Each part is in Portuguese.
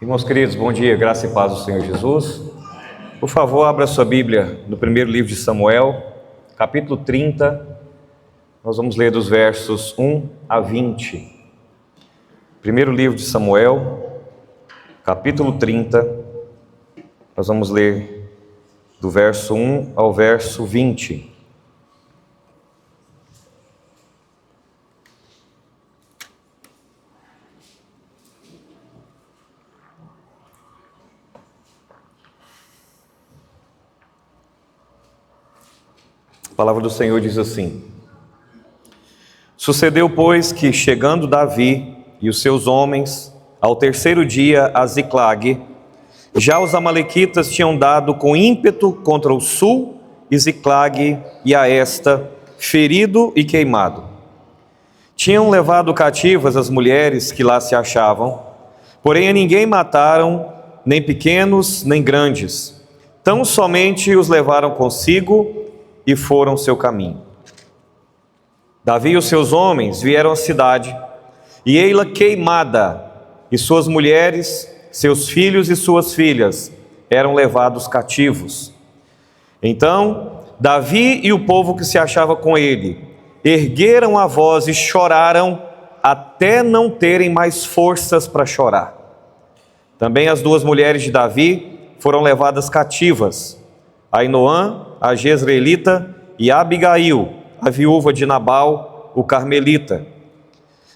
Irmãos queridos, bom dia, graça e paz do Senhor Jesus. Por favor, abra sua Bíblia no primeiro livro de Samuel, capítulo 30. Nós vamos ler dos versos 1 a 20. Primeiro livro de Samuel, capítulo 30. Nós vamos ler do verso 1 ao verso 20. A palavra do Senhor diz assim: Sucedeu, pois, que chegando Davi e os seus homens ao terceiro dia a Ziclague, já os amalequitas tinham dado com ímpeto contra o sul e Ziclague e a esta, ferido e queimado. Tinham levado cativas as mulheres que lá se achavam, porém a ninguém mataram, nem pequenos nem grandes, tão somente os levaram consigo e foram seu caminho. Davi e os seus homens vieram à cidade, e ei-la queimada, e suas mulheres, seus filhos e suas filhas eram levados cativos. Então Davi e o povo que se achava com ele ergueram a voz e choraram até não terem mais forças para chorar. Também as duas mulheres de Davi foram levadas cativas, Ainoã, a Jezreelita, e Abigail, a viúva de Nabal, o carmelita.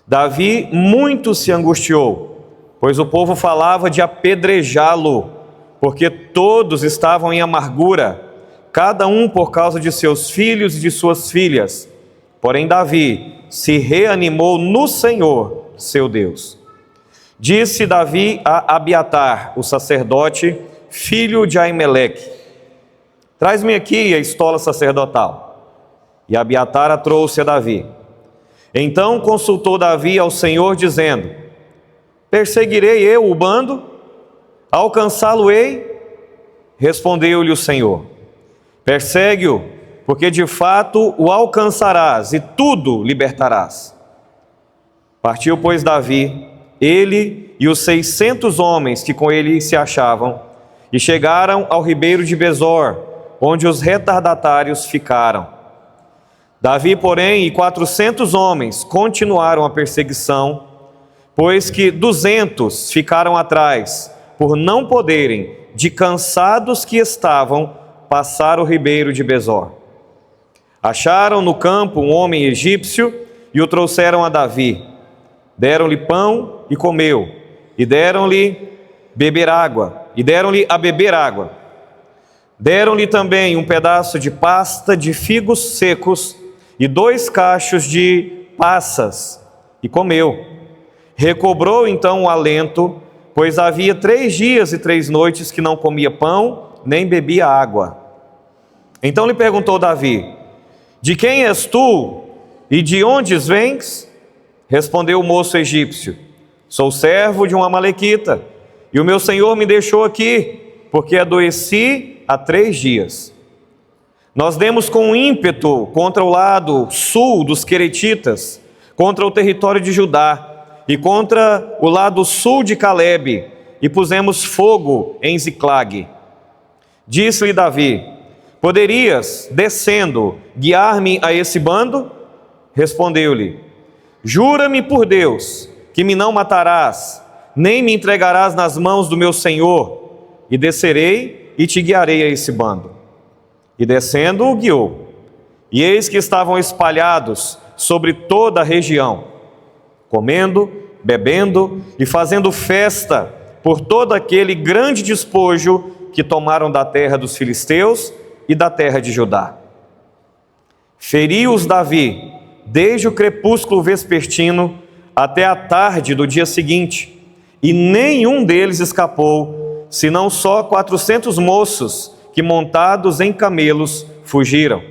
Davi muito se angustiou, pois o povo falava de apedrejá-lo, porque todos estavam em amargura, cada um por causa de seus filhos e de suas filhas. Porém Davi se reanimou no Senhor, seu Deus. Disse Davi a Abiatar, o sacerdote, filho de Aimeleque: Traz-me aqui a estola sacerdotal. E Abiatar a trouxe a Davi. Então consultou Davi ao Senhor, dizendo: Perseguirei eu o bando? Alcançá-lo-ei? Respondeu-lhe o Senhor: Persegue-o, porque de fato o alcançarás e tudo libertarás. Partiu, pois, Davi, ele e os 600 homens que com ele se achavam, e chegaram ao ribeiro de Besor, onde os retardatários ficaram. Davi, porém, e 400 homens continuaram a perseguição, pois que 200 ficaram atrás, por não poderem, de cansados que estavam, passar o ribeiro de Besor. Acharam no campo um homem egípcio e o trouxeram a Davi. Deram-lhe pão e comeu, e deram-lhe beber água, Deram-lhe também um pedaço de pasta de figos secos e 2 cachos de passas, e comeu. Recobrou então o alento, pois havia 3 dias e 3 noites que não comia pão, nem bebia água. Então lhe perguntou Davi: De quem és tu e de onde vens? Respondeu o moço egípcio: Sou servo de um amalequita, e o meu senhor me deixou aqui, porque adoeci há 3 dias. Nós demos com ímpeto contra o lado sul dos queretitas, contra o território de Judá, e contra o lado sul de Calebe, e pusemos fogo em Ziclague. Disse-lhe Davi: Poderias, descendo, guiar-me a esse bando? Respondeu-lhe: Jura-me por Deus, que me não matarás, nem me entregarás nas mãos do meu senhor, e descerei e te guiarei a esse bando. E descendo o guiou, e eis que estavam espalhados sobre toda a região, comendo, bebendo e fazendo festa por todo aquele grande despojo que tomaram da terra dos filisteus e da terra de Judá. Feriu-os Davi desde o crepúsculo vespertino até a tarde do dia seguinte, e nenhum deles escapou, senão só 400 moços que, montados em camelos, fugiram.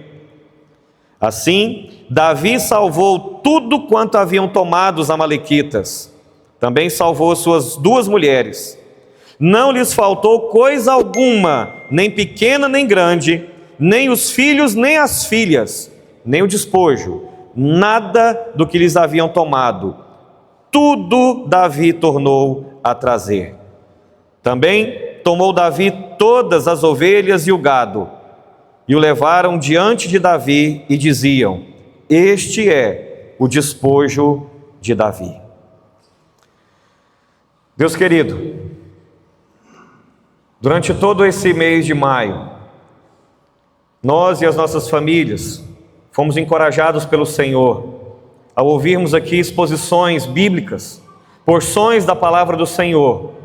Assim, Davi salvou tudo quanto haviam tomado os amalequitas. Também salvou suas 2 mulheres. Não lhes faltou coisa alguma, nem pequena nem grande, nem os filhos nem as filhas, nem o despojo, nada do que lhes haviam tomado. Tudo Davi tornou a trazer. Também tomou Davi todas as ovelhas e o gado, e o levaram diante de Davi e diziam: este é o despojo de Davi. Deus querido, durante todo esse mês de maio, nós e as nossas famílias fomos encorajados pelo Senhor ao ouvirmos aqui exposições bíblicas, porções da palavra do Senhor,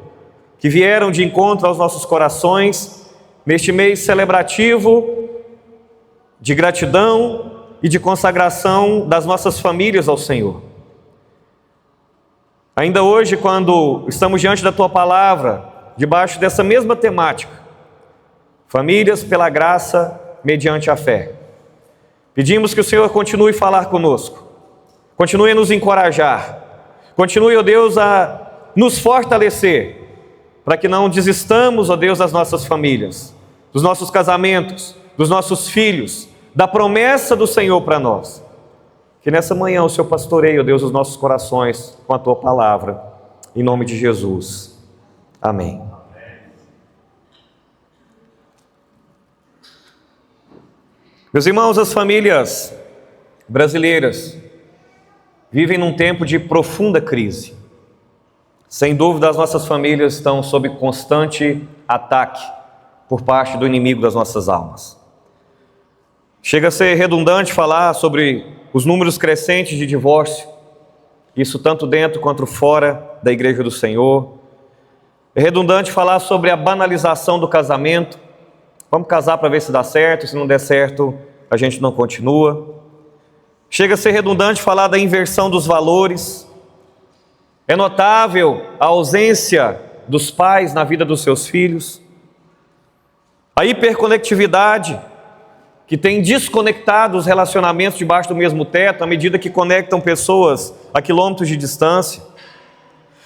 que vieram de encontro aos nossos corações neste mês celebrativo de gratidão e de consagração das nossas famílias ao Senhor. Ainda hoje, quando estamos diante da Tua palavra, debaixo dessa mesma temática, famílias pela graça mediante a fé, pedimos que o Senhor continue a falar conosco, continue a nos encorajar, continue, ó Deus, a nos fortalecer, para que não desistamos, ó Deus, das nossas famílias, dos nossos casamentos, dos nossos filhos, da promessa do Senhor para nós. Que nessa manhã o Senhor pastoreie, ó Deus, os nossos corações com a Tua palavra, em nome de Jesus. Amém. Meus irmãos, as famílias brasileiras vivem num tempo de profunda crise. Sem dúvida, as nossas famílias estão sob constante ataque por parte do inimigo das nossas almas. Chega a ser redundante falar sobre os números crescentes de divórcio, isso tanto dentro quanto fora da igreja do Senhor. É redundante falar sobre a banalização do casamento. Vamos casar para ver se dá certo, se não der certo, a gente não continua. Chega a ser redundante falar da inversão dos valores. É notável a ausência dos pais na vida dos seus filhos. A hiperconectividade, que tem desconectado os relacionamentos debaixo do mesmo teto, à medida que conectam pessoas a quilômetros de distância.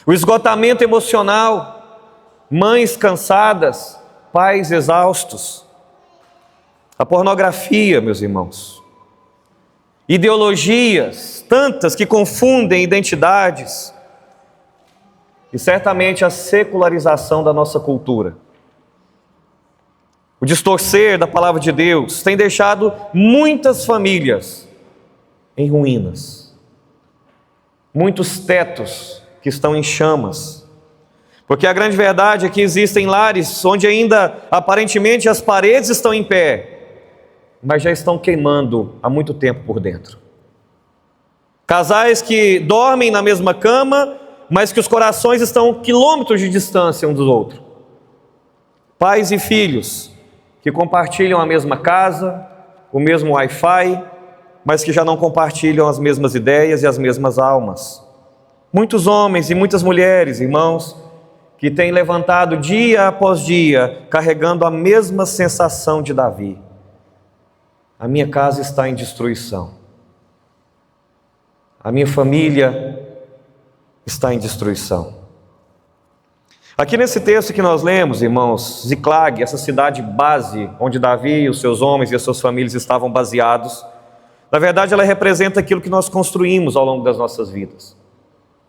O esgotamento emocional, mães cansadas, pais exaustos. A pornografia, meus irmãos. Ideologias, tantas que confundem identidades. E certamente a secularização da nossa cultura. O distorcer da palavra de Deus tem deixado muitas famílias em ruínas. Muitos tetos que estão em chamas. Porque a grande verdade é que existem lares onde ainda aparentemente as paredes estão em pé, mas já estão queimando há muito tempo por dentro. Casais que dormem na mesma cama, mas que os corações estão a quilômetros de distância um do outro. Pais e filhos que compartilham a mesma casa, o mesmo Wi-Fi, mas que já não compartilham as mesmas ideias e as mesmas almas. Muitos homens e muitas mulheres, irmãos, que têm levantado dia após dia, carregando a mesma sensação de Davi. A minha casa está em destruição. A minha família está em destruição. Aqui nesse texto que nós lemos, irmãos, Ziclag, essa cidade base, onde Davi, os seus homens e as suas famílias estavam baseados, na verdade ela representa aquilo que nós construímos ao longo das nossas vidas.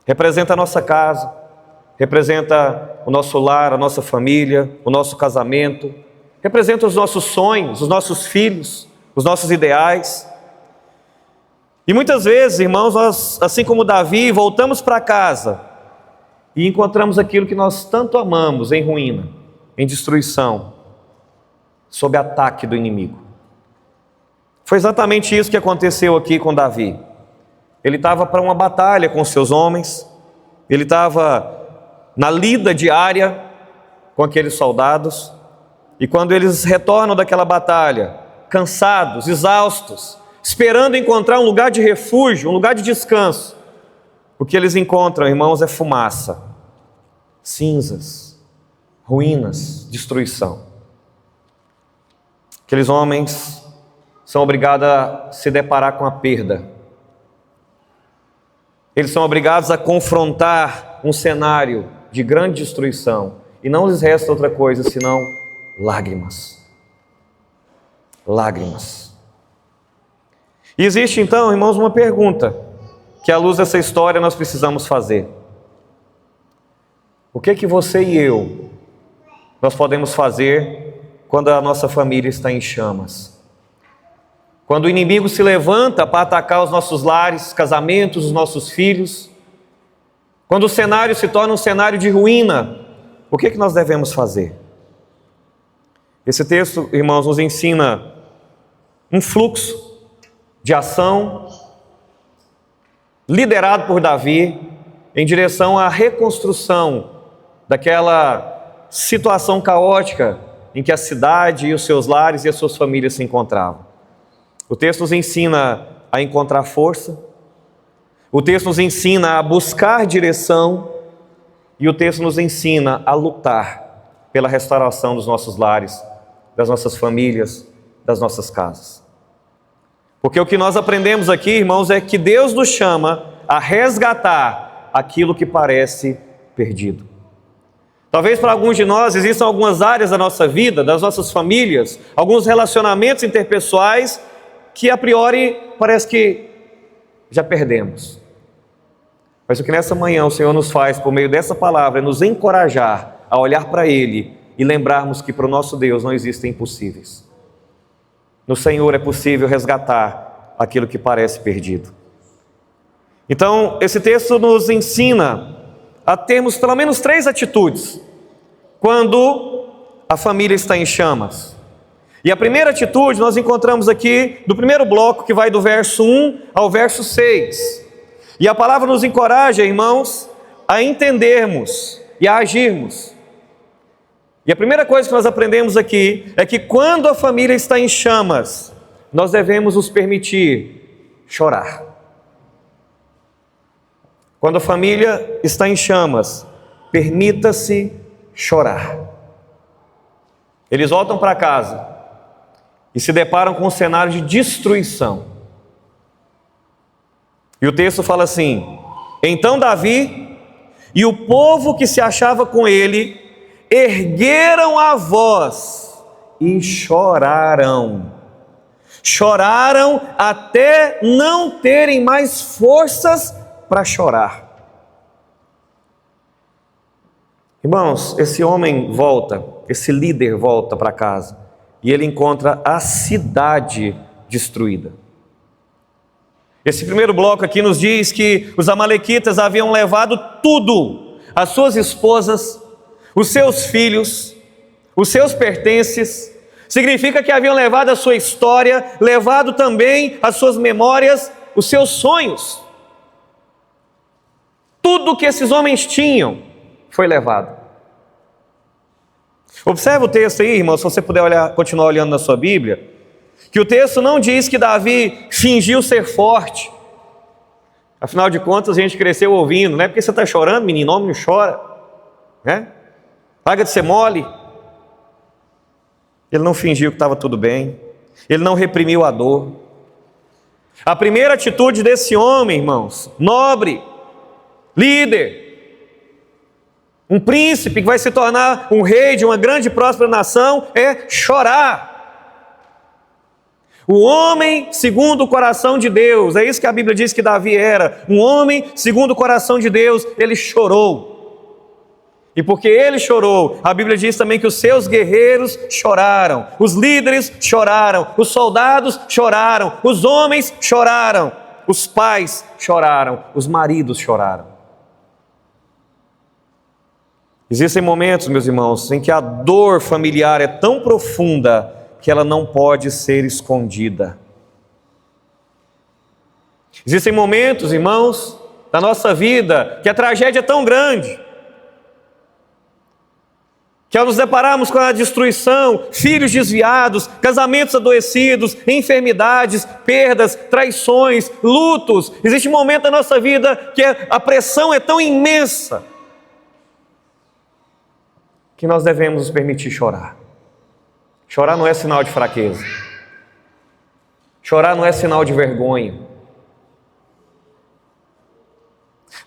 Representa a nossa casa, representa o nosso lar, a nossa família, o nosso casamento, representa os nossos sonhos, os nossos filhos, os nossos ideais. E muitas vezes, irmãos, nós, assim como Davi, voltamos para casa e encontramos aquilo que nós tanto amamos em ruína, em destruição, sob ataque do inimigo. Foi exatamente isso que aconteceu aqui com Davi. Ele estava para uma batalha com seus homens, ele estava na lida diária com aqueles soldados, e quando eles retornam daquela batalha, cansados, exaustos, esperando encontrar um lugar de refúgio, um lugar de descanso, o que eles encontram, irmãos, é fumaça, cinzas, ruínas, destruição. Aqueles homens são obrigados a se deparar com a perda. Eles são obrigados a confrontar um cenário de grande destruição, e não lhes resta outra coisa senão lágrimas. Lágrimas. E existe então, irmãos, uma pergunta que à luz dessa história nós precisamos fazer. O que é que você e eu nós podemos fazer quando a nossa família está em chamas. Quando o inimigo se levanta para atacar os nossos lares, casamentos, os nossos filhos. Quando o cenário se torna um cenário de ruína, o que nós devemos fazer? Esse texto, irmãos, nos ensina um fluxo de ação liderado por Davi em direção à reconstrução daquela situação caótica em que a cidade e os seus lares e as suas famílias se encontravam. O texto nos ensina a encontrar força, o texto nos ensina a buscar direção e o texto nos ensina a lutar pela restauração dos nossos lares, das nossas famílias, das nossas casas. Porque o que nós aprendemos aqui, irmãos, é que Deus nos chama a resgatar aquilo que parece perdido. Talvez para alguns de nós existam algumas áreas da nossa vida, das nossas famílias, alguns relacionamentos interpessoais que a priori parece que já perdemos. Mas o que nessa manhã o Senhor nos faz por meio dessa palavra é nos encorajar a olhar para Ele e lembrarmos que para o nosso Deus não existem impossíveis. No Senhor é possível resgatar aquilo que parece perdido. Então, esse texto nos ensina a termos pelo menos 3 atitudes quando a família está em chamas. E a primeira atitude nós encontramos aqui do primeiro bloco, que vai do verso 1 ao verso 6. E a palavra nos encoraja, irmãos, a entendermos e a agirmos. E a primeira coisa que nós aprendemos aqui é que quando a família está em chamas, nós devemos nos permitir chorar. Quando a família está em chamas, permita-se chorar. Eles voltam para casa e se deparam com um cenário de destruição. E o texto fala assim: então Davi e o povo que se achava com ele ergueram a voz e choraram. Choraram até não terem mais forças para chorar. Irmãos, esse homem volta, esse líder volta para casa e ele encontra a cidade destruída. Esse primeiro bloco aqui nos diz que os amalequitas haviam levado tudo, as suas esposas, os seus filhos, os seus pertences. Significa que haviam levado a sua história, levado também as suas memórias, os seus sonhos. Tudo que esses homens tinham foi levado. Observe o texto aí, irmão, se você puder continuar olhando na sua Bíblia, que o texto não diz que Davi fingiu ser forte. Afinal de contas, a gente cresceu ouvindo, não é porque você está chorando, menino, homem não chora, né? Paga de ser mole. Ele não fingiu que estava tudo bem, ele não reprimiu a dor. A primeira atitude desse homem, irmãos, nobre, líder, um príncipe que vai se tornar um rei de uma grande e próspera nação, é chorar. O homem segundo o coração de Deus, é isso que a Bíblia diz que Davi era, um homem segundo o coração de Deus. Ele chorou, e porque ele chorou, a Bíblia diz também que os seus guerreiros choraram, os líderes choraram, os soldados choraram, os homens choraram, os pais choraram, os maridos choraram. Existem momentos, meus irmãos, em que a dor familiar é tão profunda que ela não pode ser escondida. Existem momentos, irmãos, da nossa vida que a tragédia é tão grande que ao nos depararmos com a destruição, filhos desviados, casamentos adoecidos, enfermidades, perdas, traições, lutos, existe um momento da nossa vida que a pressão é tão imensa que nós devemos nos permitir chorar. Chorar não é sinal de fraqueza. Chorar não é sinal de vergonha.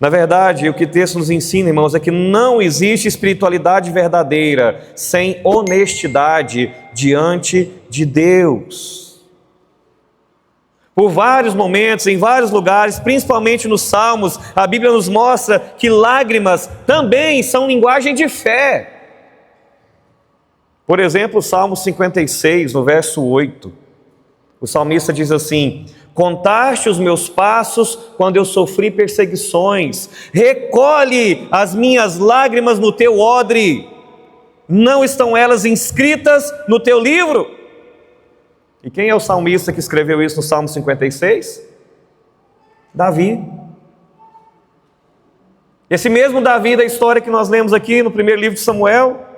Na verdade, o que o texto nos ensina, irmãos, é que não existe espiritualidade verdadeira sem honestidade diante de Deus. Por vários momentos, em vários lugares, principalmente nos Salmos, a Bíblia nos mostra que lágrimas também são linguagem de fé. Por exemplo, o Salmo 56, no verso 8. O salmista diz assim: contaste os meus passos quando eu sofri perseguições, recolhe as minhas lágrimas no teu odre, não estão elas inscritas no teu livro? E quem é o salmista que escreveu isso no Salmo 56? Davi. Esse mesmo Davi da história que nós lemos aqui no primeiro livro de Samuel.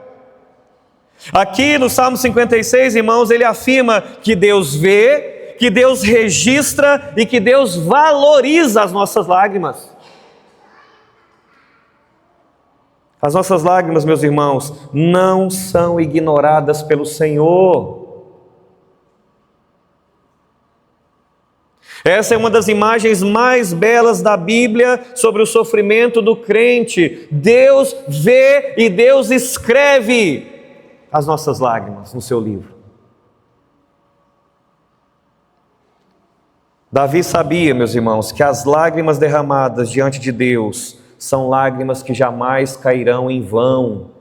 Aqui no Salmo 56, irmãos, ele afirma que Deus vê, que Deus registra e que Deus valoriza as nossas lágrimas. As nossas lágrimas, meus irmãos, não são ignoradas pelo Senhor. Essa é uma das imagens mais belas da Bíblia sobre o sofrimento do crente. Deus vê e Deus escreve as nossas lágrimas no seu livro. Davi sabia, meus irmãos, que as lágrimas derramadas diante de Deus são lágrimas que jamais cairão em vão.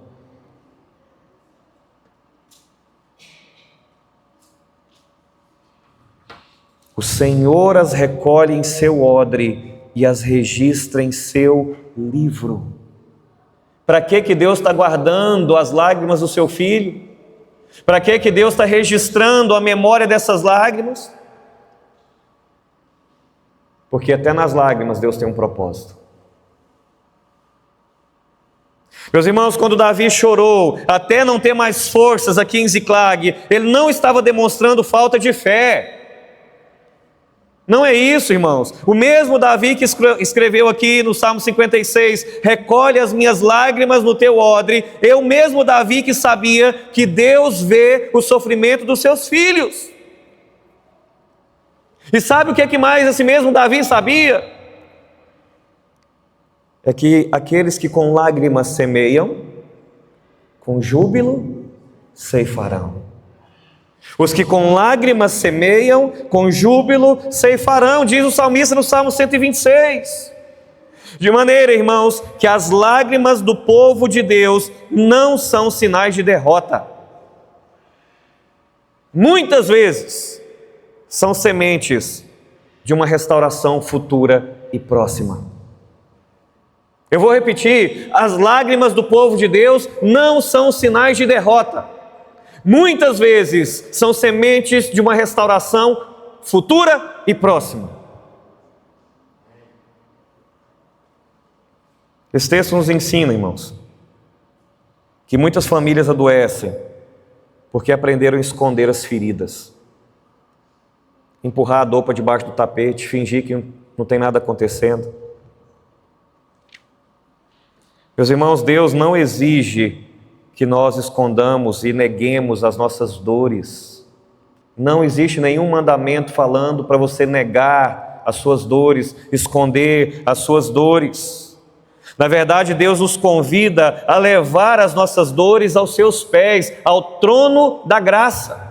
O Senhor as recolhe em seu odre e as registra em seu livro. Para que Deus está guardando as lágrimas do seu filho? Para que Deus está registrando a memória dessas lágrimas? Porque até nas lágrimas Deus tem um propósito. Meus irmãos, quando Davi chorou, até não ter mais forças aqui em Ziclag, ele não estava demonstrando falta de fé. Não é isso, irmãos. O mesmo Davi que escreveu aqui no Salmo 56, recolhe as minhas lágrimas no teu odre, é o mesmo Davi que sabia que Deus vê o sofrimento dos seus filhos. E sabe o que mais esse mesmo Davi sabia? É que aqueles que com lágrimas semeiam, com júbilo ceifarão. Os que com lágrimas semeiam, com júbilo ceifarão, diz o salmista no Salmo 126. De maneira, irmãos, que as lágrimas do povo de Deus não são sinais de derrota. Muitas vezes são sementes de uma restauração futura e próxima. Eu vou repetir, as lágrimas do povo de Deus não são sinais de derrota. Muitas vezes são sementes de uma restauração futura e próxima. Esse texto nos ensina, irmãos, que muitas famílias adoecem porque aprenderam a esconder as feridas, empurrar a dor debaixo do tapete, fingir que não tem nada acontecendo. Meus irmãos, Deus não exige que nós escondamos e neguemos as nossas dores. Não existe nenhum mandamento falando para você negar as suas dores, esconder as suas dores. Na verdade, Deus nos convida a levar as nossas dores aos seus pés, ao trono da graça.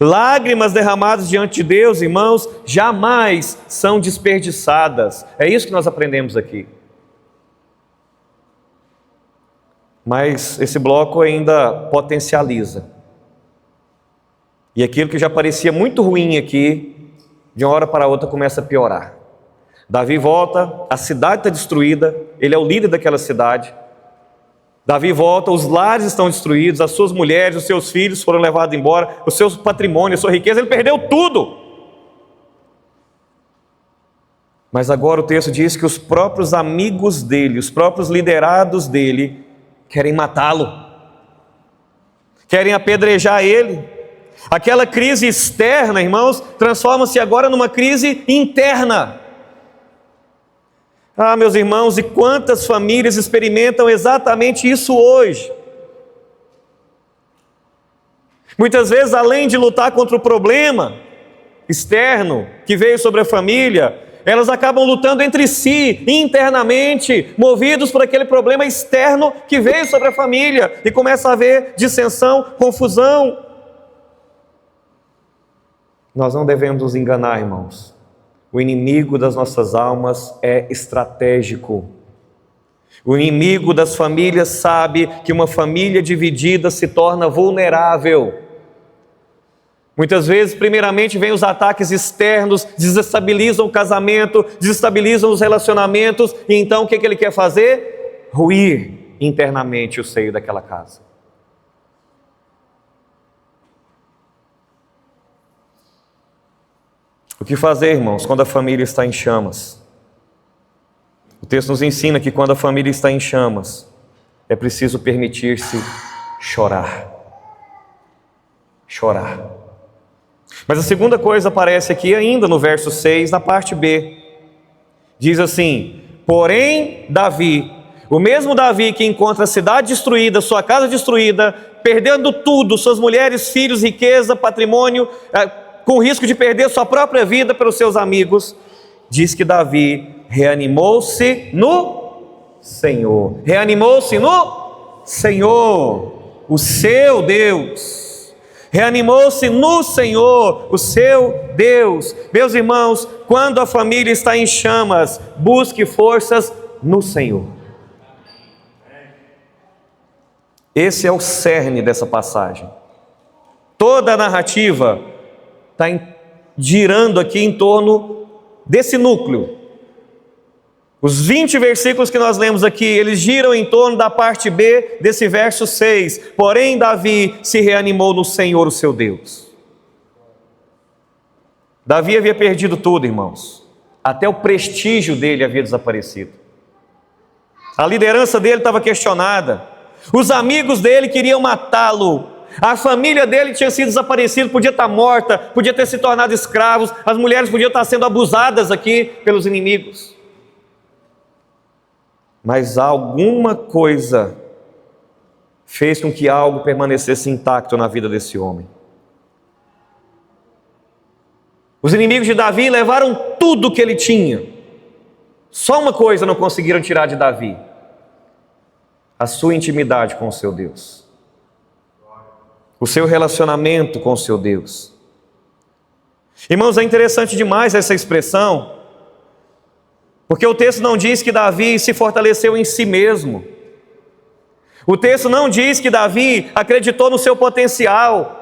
Lágrimas derramadas diante de Deus, irmãos, jamais são desperdiçadas. É isso que nós aprendemos aqui. Mas esse bloco ainda potencializa. E aquilo que já parecia muito ruim aqui, de uma hora para outra começa a piorar. Davi volta, a cidade está destruída, ele é o líder daquela cidade. Davi volta, os lares estão destruídos, as suas mulheres, os seus filhos foram levados embora, o seu patrimônio, a sua riqueza, ele perdeu tudo. Mas agora o texto diz que os próprios amigos dele, os próprios liderados dele, querem matá-lo, querem apedrejar ele. Aquela crise externa, irmãos, transforma-se agora numa crise interna. Ah, meus irmãos, e quantas famílias experimentam exatamente isso hoje? Muitas vezes, além de lutar contra o problema externo que veio sobre a família, elas acabam lutando entre si, internamente, movidos por aquele problema externo que veio sobre a família, e começa a haver dissensão, confusão. Nós não devemos nos enganar, irmãos. O inimigo das nossas almas é estratégico. O inimigo das famílias sabe que uma família dividida se torna vulnerável. Muitas vezes, primeiramente, vêm os ataques externos, desestabilizam o casamento, desestabilizam os relacionamentos, e então o que ele quer fazer? Ruir internamente o seio daquela casa. O que fazer, irmãos, quando a família está em chamas? O texto nos ensina que quando a família está em chamas, é preciso permitir-se chorar. Chorar. Mas a segunda coisa aparece aqui ainda no verso 6, na parte B. Diz assim: porém Davi, o mesmo Davi que encontra a cidade destruída, sua casa destruída, perdendo tudo, suas mulheres, filhos, riqueza, patrimônio, com o risco de perder sua própria vida pelos seus amigos, diz que Davi reanimou-se no Senhor. Reanimou-se no Senhor, o seu Deus. Reanimou-se no Senhor, o seu Deus. Meus irmãos, quando a família está em chamas, busque forças no Senhor. Esse é o cerne dessa passagem. Toda a narrativa está girando aqui em torno desse núcleo. Os 20 versículos que nós lemos aqui, eles giram em torno da parte B desse verso 6. Porém Davi se reanimou no Senhor, o seu Deus. Davi havia perdido tudo, irmãos. Até o prestígio dele havia desaparecido. A liderança dele estava questionada. Os amigos dele queriam matá-lo. A família dele tinha sido desaparecida, podia estar morta, podia ter se tornado escravos. As mulheres podiam estar sendo abusadas aqui pelos inimigos. Mas alguma coisa fez com que algo permanecesse intacto na vida desse homem. Os inimigos de Davi levaram tudo que ele tinha. Só uma coisa não conseguiram tirar de Davi: a sua intimidade com o seu Deus, o seu relacionamento com o seu Deus. Irmãos, é interessante demais essa expressão, porque o texto não diz que Davi se fortaleceu em si mesmo. O texto não diz que Davi acreditou no seu potencial.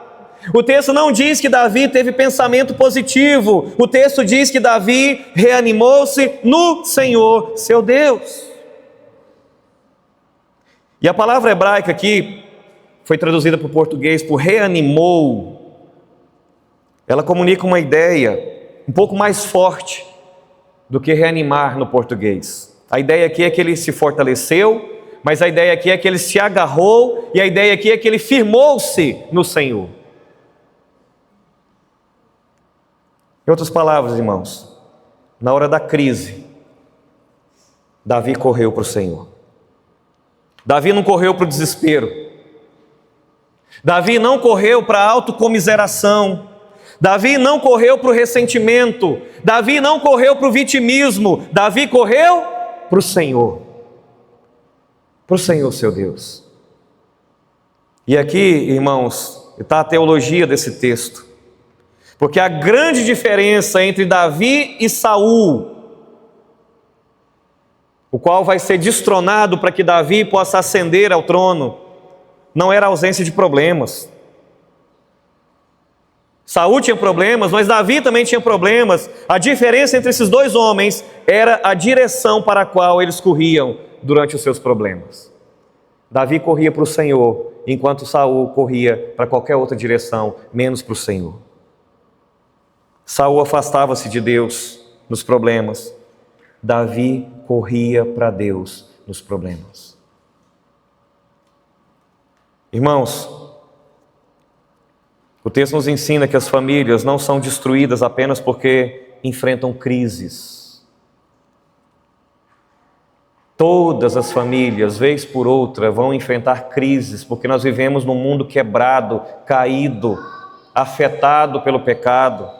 O texto não diz que Davi teve pensamento positivo. O texto diz que Davi reanimou-se no Senhor, seu Deus. E a palavra hebraica aqui foi traduzida para o português por reanimou. Ela comunica uma ideia um pouco mais forte do que reanimar no português. A ideia aqui é que ele se fortaleceu, mas a ideia aqui é que ele se agarrou, e a ideia aqui é que ele firmou-se no Senhor. Em outras palavras, irmãos, na hora da crise, Davi correu para o Senhor. Davi não correu para o desespero. Davi não correu para a autocomiseração. Davi não correu para o ressentimento. Davi não correu para o vitimismo. Davi correu para o Senhor. Para o Senhor, seu Deus. E aqui, irmãos, está a teologia desse texto. Porque a grande diferença entre Davi e Saul, o qual vai ser destronado para que Davi possa ascender ao trono, não era a ausência de problemas. Saul tinha problemas, mas Davi também tinha problemas. A diferença entre esses dois homens era a direção para a qual eles corriam durante os seus problemas. Davi corria para o Senhor, enquanto Saul corria para qualquer outra direção, menos para o Senhor. Saul afastava-se de Deus nos problemas. Davi corria para Deus nos problemas. Irmãos, o texto nos ensina que as famílias não são destruídas apenas porque enfrentam crises. Todas as famílias, vez por outra, vão enfrentar crises, porque nós vivemos num mundo quebrado, caído, afetado pelo pecado.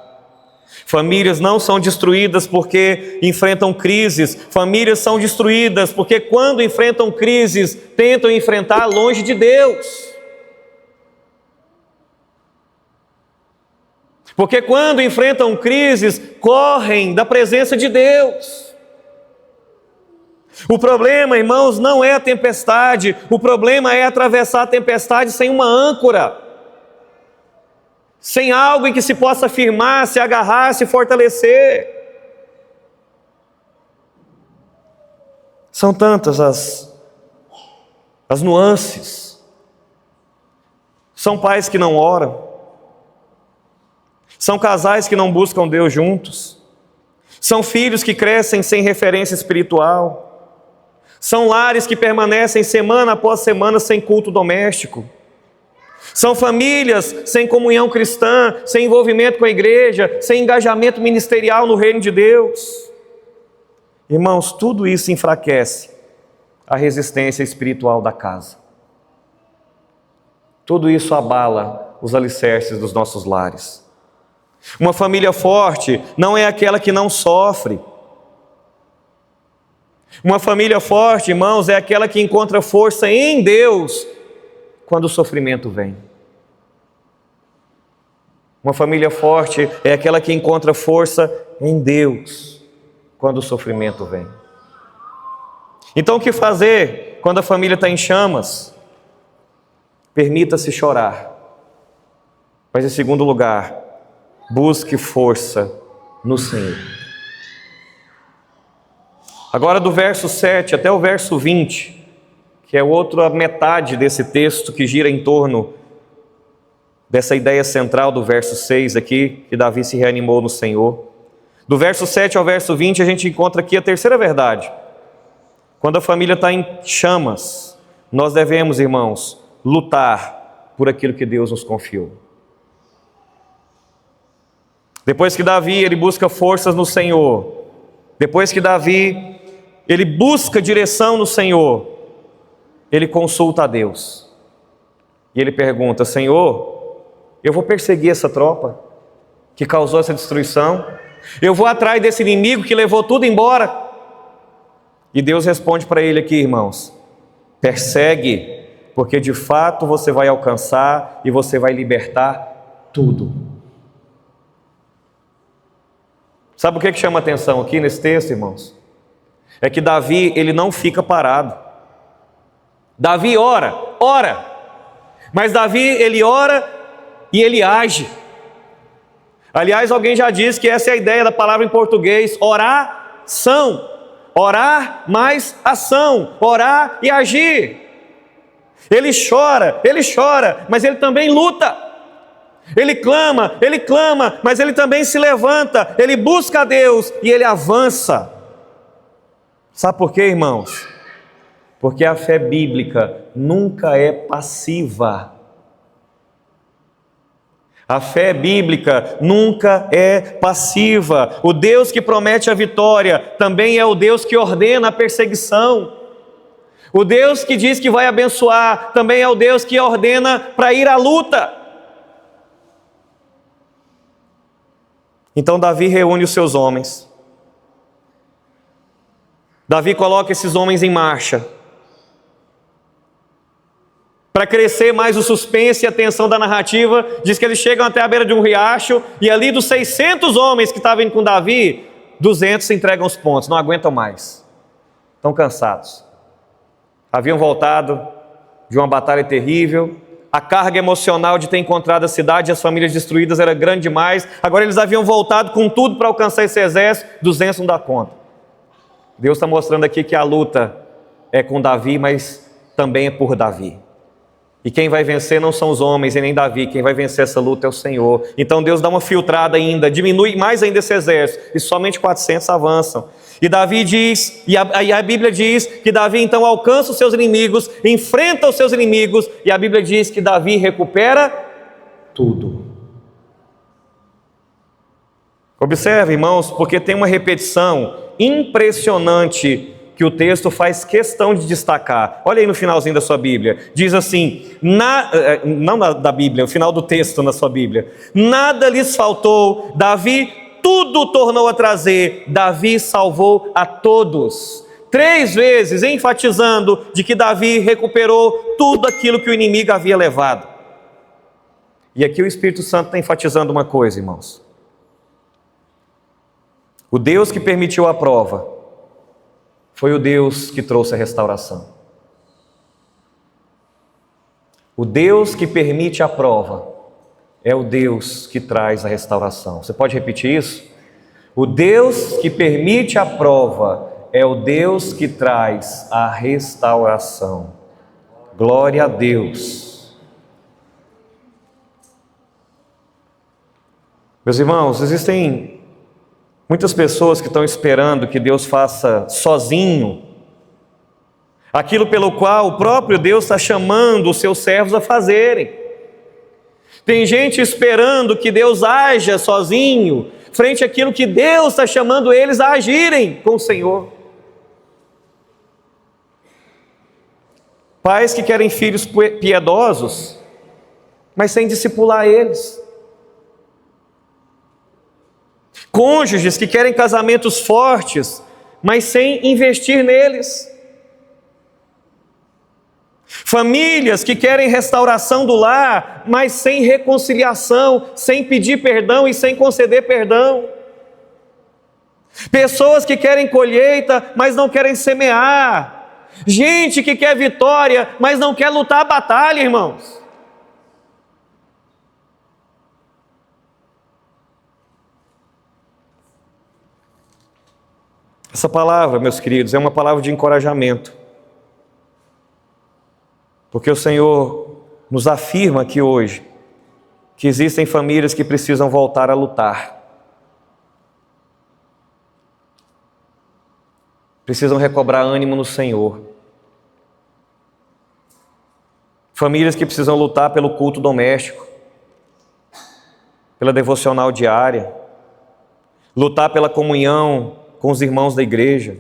Famílias não são destruídas porque enfrentam crises. Famílias são destruídas porque quando enfrentam crises, tentam enfrentar longe de Deus. Porque quando enfrentam crises, correm da presença de Deus. O problema, irmãos, não é a tempestade, o problema é atravessar a tempestade sem uma âncora, sem algo em que se possa firmar, se agarrar, se fortalecer. São tantas as nuances. São pais que não oram, são casais que não buscam Deus juntos, são filhos que crescem sem referência espiritual, são lares que permanecem semana após semana sem culto doméstico, são famílias sem comunhão cristã, sem envolvimento com a igreja, sem engajamento ministerial no reino de Deus. Irmãos, tudo isso enfraquece a resistência espiritual da casa. Tudo isso abala os alicerces dos nossos lares. Uma família forte não é aquela que não sofre. Uma família forte, irmãos, é aquela que encontra força em Deus quando o sofrimento vem. Uma família forte é aquela que encontra força em Deus quando o sofrimento vem. Então, o que fazer quando a família está em chamas? Permita-se chorar. Mas, em segundo lugar, busque força no Senhor. Agora, do verso 7 até o verso 20, que é outra metade desse texto que gira em torno dessa ideia central do verso 6 aqui, que Davi se reanimou no Senhor. Do verso 7 ao verso 20, a gente encontra aqui a terceira verdade. Quando a família está em chamas, nós devemos, irmãos, lutar por aquilo que Deus nos confiou. Depois que Davi, ele busca forças no Senhor, depois que Davi, ele busca direção no Senhor, ele consulta a Deus. E ele pergunta: Senhor, eu vou perseguir essa tropa que causou essa destruição? Eu vou atrás desse inimigo que levou tudo embora? E Deus responde para ele aqui, irmãos: persegue, porque de fato você vai alcançar e você vai libertar tudo. Sabe o que chama atenção aqui nesse texto, irmãos? É que Davi, ele não fica parado. Davi ora, mas Davi, ele ora e ele age. Aliás, alguém já disse que essa é a ideia da palavra em português: oração. Orar mais ação, orar e agir. Ele chora, mas ele também luta. Ele clama, mas ele também se levanta. Ele busca a Deus e ele avança. Sabe por quê, irmãos? Porque a fé bíblica nunca é passiva. A fé bíblica nunca é passiva. O Deus que promete a vitória também é o Deus que ordena a perseguição. O Deus que diz que vai abençoar também é o Deus que ordena para ir à luta. Então Davi reúne os seus homens. Davi coloca esses homens em marcha. Para crescer mais o suspense e a tensão da narrativa, diz que eles chegam até a beira de um riacho, e ali dos 600 homens que estavam indo com Davi, 200 se entregam os pontos, não aguentam mais, estão cansados. Haviam voltado de uma batalha terrível, a carga emocional de ter encontrado a cidade e as famílias destruídas era grande demais. Agora eles haviam voltado com tudo para alcançar esse exército, 200 não dá conta. Deus está mostrando aqui que a luta é com Davi, mas também é por Davi. E quem vai vencer não são os homens e nem Davi, quem vai vencer essa luta é o Senhor. Então Deus dá uma filtrada ainda, diminui mais ainda esse exército, e somente 400 avançam. E Davi diz, e a Bíblia diz que Davi então alcança os seus inimigos, enfrenta os seus inimigos, e a Bíblia diz que Davi recupera tudo. Observe, irmãos, porque tem uma repetição impressionante que o texto faz questão de destacar. Olha aí no finalzinho da sua Bíblia. Diz assim, não da Bíblia, o final do texto na sua Bíblia. Nada lhes faltou, Davi tudo tornou a trazer, Davi salvou a todos. 3 vezes enfatizando de que Davi recuperou tudo aquilo que o inimigo havia levado. E aqui o Espírito Santo está enfatizando uma coisa, irmãos. O Deus que permitiu a prova foi o Deus que trouxe a restauração. O Deus que permite a prova é o Deus que traz a restauração. Você pode repetir isso? O Deus que permite a prova é o Deus que traz a restauração. Glória a Deus. Meus irmãos, existem muitas pessoas que estão esperando que Deus faça sozinho aquilo pelo qual o próprio Deus está chamando os seus servos a fazerem. Tem gente esperando que Deus haja sozinho frente àquilo que Deus está chamando eles a agirem com o Senhor. Pais que querem filhos piedosos, mas sem discipular eles. Cônjuges que querem casamentos fortes, mas sem investir neles. Famílias que querem restauração do lar, mas sem reconciliação, sem pedir perdão e sem conceder perdão. Pessoas que querem colheita, mas não querem semear. Gente que quer vitória, mas não quer lutar a batalha, irmãos. Essa palavra, meus queridos, é uma palavra de encorajamento. Porque o Senhor nos afirma aqui hoje que existem famílias que precisam voltar a lutar. Precisam recobrar ânimo no Senhor. Famílias que precisam lutar pelo culto doméstico, pela devocional diária, lutar pela comunhão com os irmãos da igreja,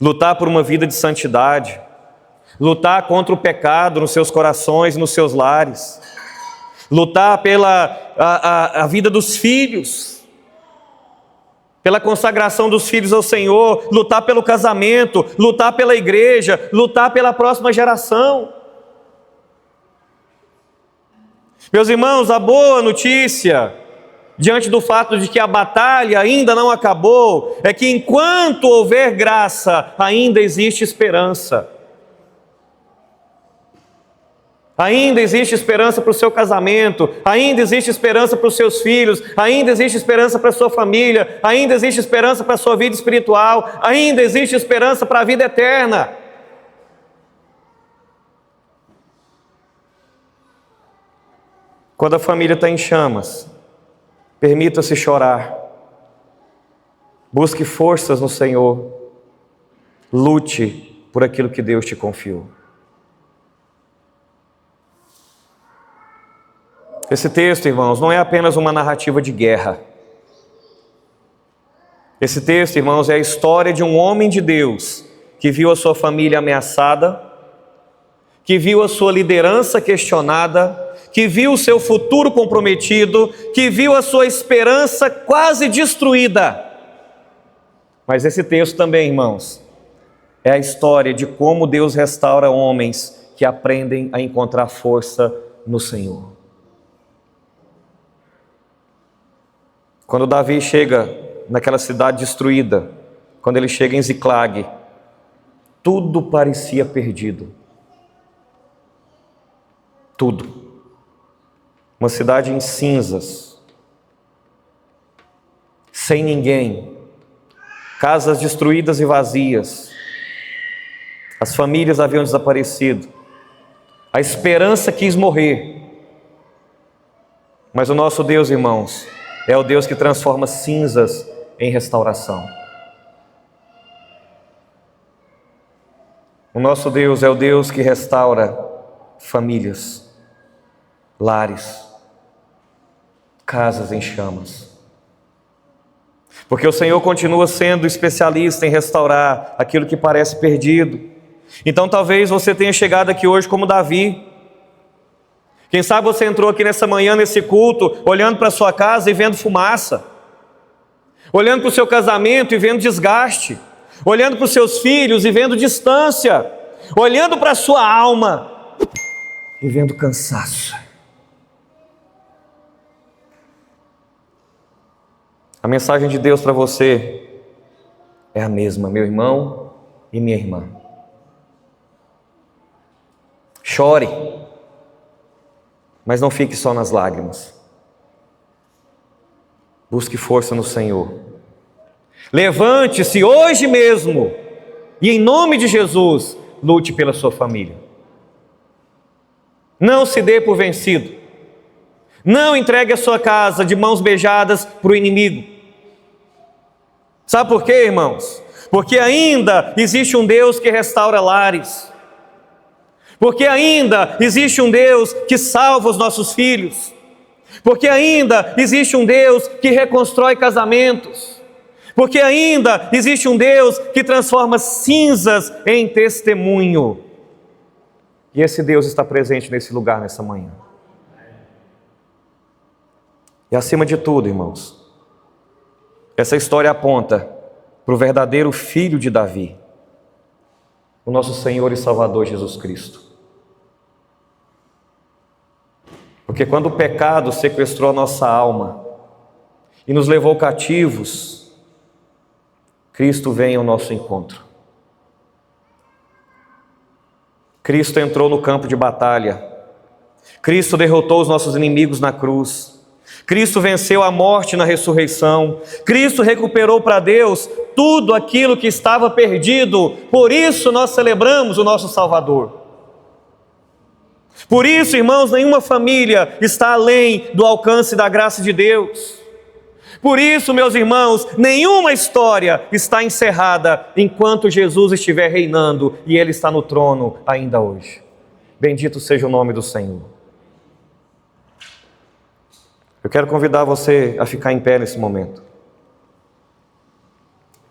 lutar por uma vida de santidade, lutar contra o pecado nos seus corações, nos seus lares, lutar pela a vida dos filhos, pela consagração dos filhos ao Senhor, lutar pelo casamento, lutar pela igreja, lutar pela próxima geração. Meus irmãos, a boa notícia, diante do fato de que a batalha ainda não acabou, é que enquanto houver graça, ainda existe esperança. Ainda existe esperança para o seu casamento, ainda existe esperança para os seus filhos, ainda existe esperança para a sua família, ainda existe esperança para a sua vida espiritual, ainda existe esperança para a vida eterna. Quando a família está em chamas, permita-se chorar, busque forças no Senhor, lute por aquilo que Deus te confiou. Esse texto, irmãos, não é apenas uma narrativa de guerra. Esse texto, irmãos, é a história de um homem de Deus que viu a sua família ameaçada, que viu a sua liderança questionada, que viu o seu futuro comprometido, que viu a sua esperança quase destruída. Mas esse texto também, irmãos, é a história de como Deus restaura homens que aprendem a encontrar força no Senhor. Quando Davi chega naquela cidade destruída, quando ele chega em Ziclag, tudo parecia perdido. Tudo. Uma cidade em cinzas, sem ninguém, casas destruídas e vazias, as famílias haviam desaparecido, a esperança quis morrer, mas o nosso Deus, irmãos, é o Deus que transforma cinzas em restauração. O nosso Deus é o Deus que restaura famílias, lares, casas em chamas. Porque o Senhor continua sendo especialista em restaurar aquilo que parece perdido. Então talvez você tenha chegado aqui hoje como Davi. Quem sabe você entrou aqui nessa manhã, nesse culto, olhando para a sua casa e vendo fumaça, olhando para o seu casamento e vendo desgaste, olhando para os seus filhos e vendo distância, olhando para a sua alma e vendo cansaço. A mensagem de Deus para você é a mesma, meu irmão e minha irmã. Chore, mas não fique só nas lágrimas. Busque força no Senhor. Levante-se hoje mesmo e, em nome de Jesus, lute pela sua família. Não se dê por vencido. Não entregue a sua casa de mãos beijadas para o inimigo. Sabe por quê, irmãos? Porque ainda existe um Deus que restaura lares. Porque ainda existe um Deus que salva os nossos filhos. Porque ainda existe um Deus que reconstrói casamentos. Porque ainda existe um Deus que transforma cinzas em testemunho. E esse Deus está presente nesse lugar, nessa manhã. E acima de tudo, irmãos, essa história aponta para o verdadeiro filho de Davi, o nosso Senhor e Salvador Jesus Cristo. Porque quando o pecado sequestrou a nossa alma e nos levou cativos, Cristo vem ao nosso encontro. Cristo entrou no campo de batalha. Cristo derrotou os nossos inimigos na cruz. Cristo venceu a morte na ressurreição. Cristo recuperou para Deus tudo aquilo que estava perdido. Por isso nós celebramos o nosso Salvador. Por isso, irmãos, nenhuma família está além do alcance da graça de Deus. Por isso, meus irmãos, nenhuma história está encerrada enquanto Jesus estiver reinando e Ele está no trono ainda hoje. Bendito seja o nome do Senhor. Eu quero convidar você a ficar em pé nesse momento.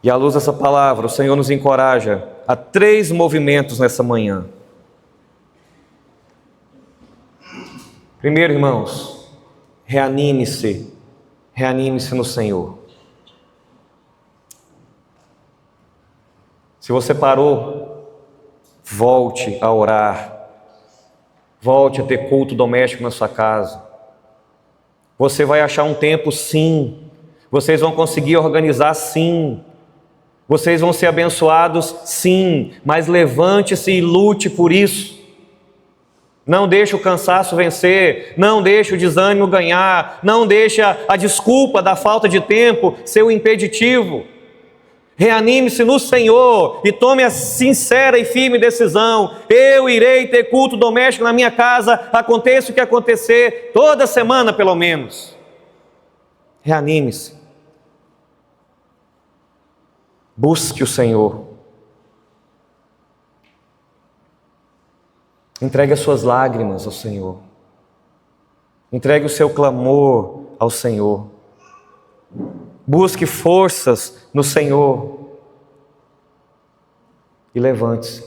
E à luz dessa palavra, o Senhor nos encoraja a 3 movimentos nessa manhã. Primeiro, irmãos, reanime-se no Senhor. Se você parou, volte a orar, volte a ter culto doméstico na sua casa. Você vai achar um tempo, sim. Vocês vão conseguir organizar, sim. Vocês vão ser abençoados, sim. Mas levante-se e lute por isso. Não deixe o cansaço vencer. Não deixe o desânimo ganhar. Não deixe a desculpa da falta de tempo ser o impeditivo. Reanime-se no Senhor e tome a sincera e firme decisão. Eu irei ter culto doméstico na minha casa, aconteça o que acontecer, toda semana pelo menos. Reanime-se. Busque o Senhor. Entregue as suas lágrimas ao Senhor. Entregue o seu clamor ao Senhor. Busque forças no Senhor e levante-se.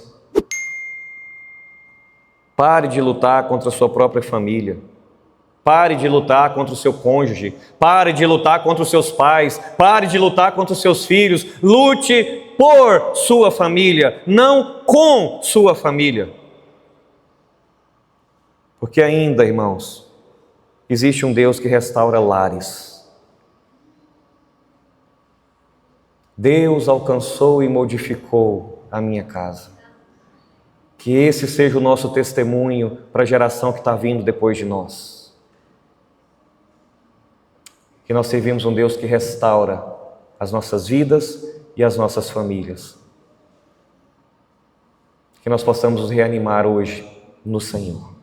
Pare de lutar contra a sua própria família. Pare de lutar contra o seu cônjuge. Pare de lutar contra os seus pais. Pare de lutar contra os seus filhos. Lute por sua família, não com sua família. Porque ainda, irmãos, existe um Deus que restaura lares. Deus alcançou e modificou a minha casa. Que esse seja o nosso testemunho para a geração que está vindo depois de nós. Que nós servimos um Deus que restaura as nossas vidas e as nossas famílias. Que nós possamos nos reanimar hoje no Senhor.